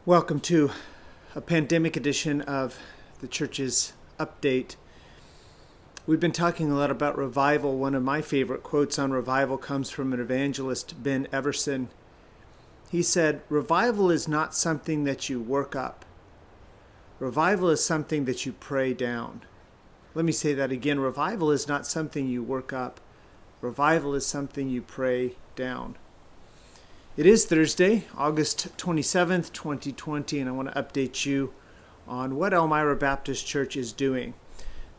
Welcome to a pandemic edition of the church's update. We've been talking a lot about revival. One of my favorite quotes on revival comes from an evangelist, Ben Everson. He said, "Revival is not something that you work up. Revival is something that you pray down." Let me say that again. Revival is not something you work up. Revival is something you pray down. It is Thursday, August 27th, 2020, and I want to update you on what Elmira Baptist Church is doing.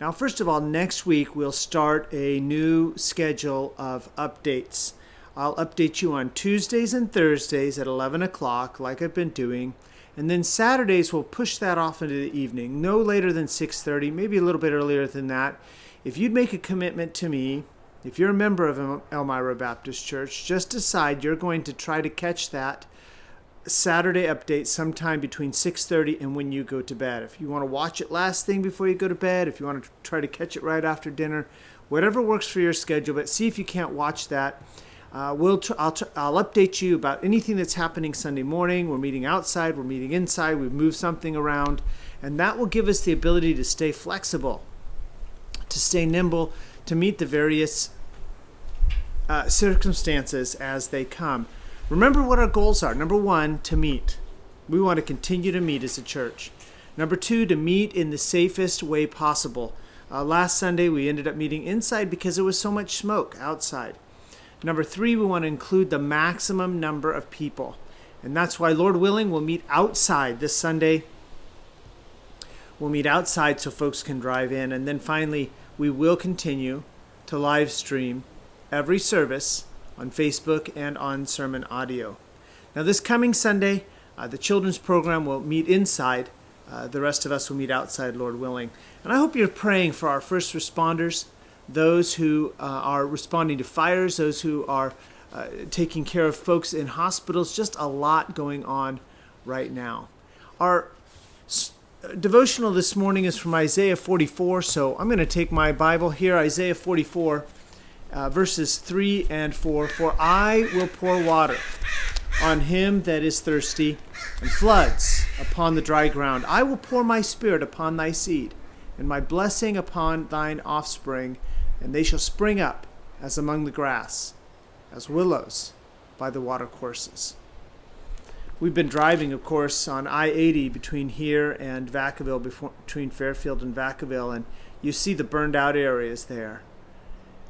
Now, first of all, next week we'll start a new schedule of updates. I'll update you on Tuesdays and Thursdays at 11 o'clock, like I've been doing, and then Saturdays we'll push that off into the evening, no later than 6:30, maybe a little bit earlier than that. If you'd make a commitment to me, if you're a member of Elmira Baptist Church, just decide you're going to try to catch that Saturday update sometime between 6:30 and when you go to bed. If you want to watch it last thing before you go to bed, if you want to try to catch it right after dinner, whatever works for your schedule, but see if you can't watch that. I'll update you about anything that's happening Sunday morning. We're meeting outside, we're meeting inside, we've moved something around, and that will give us the ability to stay flexible, to stay nimble, to meet the various circumstances as they come. Remember what our goals are. Number one, to meet. We want to continue to meet as a church. Number two, to meet in the safest way possible. Last Sunday, we ended up meeting inside because there was so much smoke outside. Number three, we want to include the maximum number of people. And that's why, Lord willing, we'll meet outside this Sunday. We'll meet outside so folks can drive in. And then finally, we will continue to live stream every service on Facebook and on sermon audio. Now, this coming Sunday, the children's program will meet inside. The rest of us will meet outside, Lord willing. And I hope you're praying for our first responders, those who are responding to fires, those who are taking care of folks in hospitals. Just a lot going on right now. Our devotional this morning is from Isaiah 44, so I'm going to take my Bible here, Isaiah 44, verses 3 and 4. "For I will pour water on him that is thirsty, and floods upon the dry ground. I will pour my spirit upon thy seed, and my blessing upon thine offspring, and they shall spring up as among the grass, as willows by the watercourses." We've been driving, of course, on I-80 between here and Vacaville, between Fairfield and Vacaville, and you see the burned out areas there.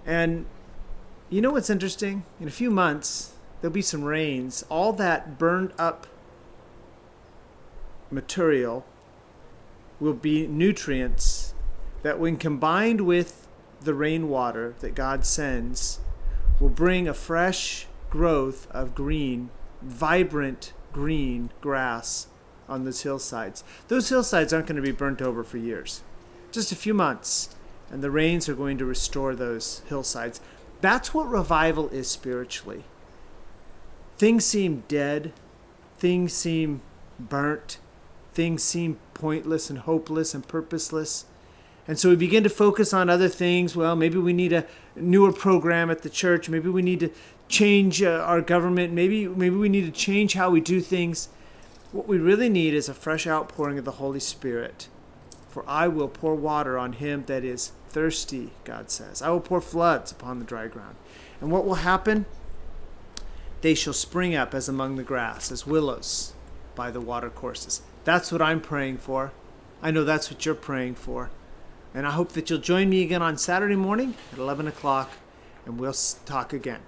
And you know what's interesting? In a few months, there'll be some rains. All that burned up material will be nutrients that, when combined with the rainwater that God sends, will bring a fresh growth of green, vibrant green grass on those hillsides. Those hillsides aren't going to be burnt over for years. Just a few months, and the rains are going to restore those hillsides. That's what revival is spiritually. Things seem dead. Things seem burnt. Things seem pointless and hopeless and purposeless. And so we begin to focus on other things. Well, maybe we need a newer program at the church. Maybe we need to change our government. Maybe we need to change how we do things. What we really need is a fresh outpouring of the Holy Spirit. "For I will pour water on him that is thirsty," God says. "I will pour floods upon the dry ground." And what will happen? "They shall spring up as among the grass, as willows by the watercourses." That's what I'm praying for. I know that's what you're praying for. And I hope that you'll join me again on Saturday morning at 11 o'clock, and we'll talk again.